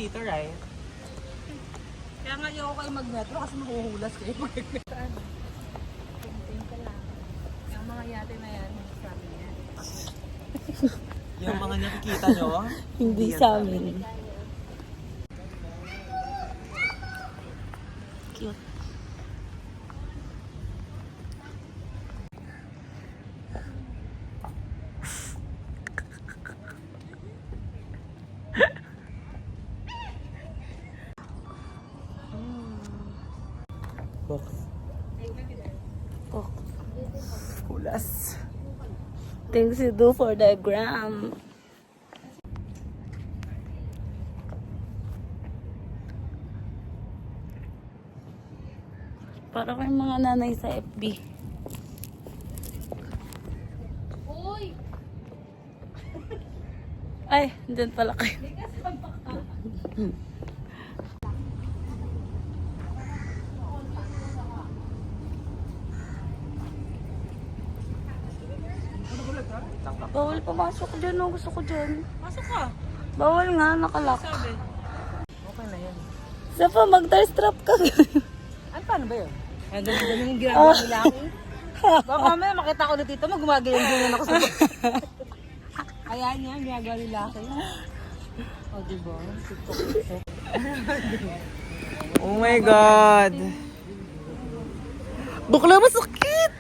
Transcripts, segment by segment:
dito, right? Kaya nga ayoko kayo mag-metro kasi mahuhulas kayo. Tingin ka lang. Yung mga yate na yan, sabi niya. Yung mga nakikita nyo, Hindi yan sa amin. Cute. Box. Oh. Kulas. Things you do for the gram. Para kayong mga nanay sa FB. Uy! Ay, dyan pala kayo. Bawal pumasok dyan, no? Gusto ko dyan. Pasok ka. Bawal nga, nakalock. Sabi. Okay na yan. Sapa, mag-thirst trap ka. Ano paano ba yun? Ay, ganun yung ginagawa nila ako. Baka mamaya makita ko na dito, gumagayon-gayon ako sa Ayan niya, ginagawa nila ako. O, diba? TikTok. Oh my God! Bukla, masakit!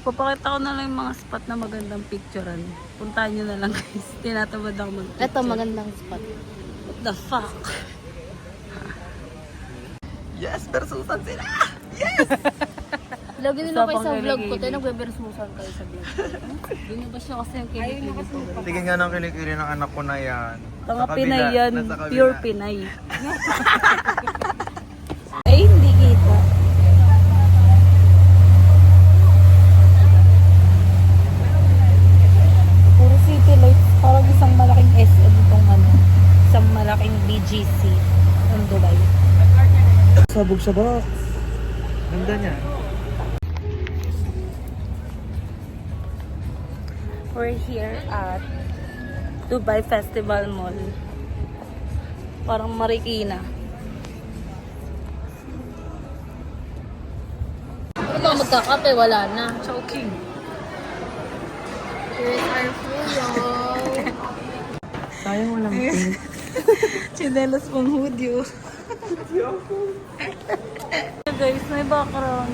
Papakita ko na lang yung mga spot na magandang picturean. Puntahan nyo na lang guys. Tinatamad ako mag-picture. Ito, magandang spot. What the fuck? Yes, persusan sila! Lagi nyo Isa na kayo pang sa vlog ko, kilikili. tayo nagbebersusan kayo sa vlog ko. Hindi ba siya kasi yung kilikili ko? Tingin nga ng kilikili ng anak ko na yan. Mga Sa kabila, Pinay yan. nasa kabila. Pure Pinay. Ay, hindi kita. Puro city lights. Parang isang malaking SM itong ano. Isang malaking BGC ng Dubai. Sabog sa box. Ganda niya. We're here at Dubai Festival Mall. Parang Marikina. Ano ba magkakape? Wala na. Choking. Here's our food. Sayang walang pink. Chinelas pang hoodie. Guys, may background.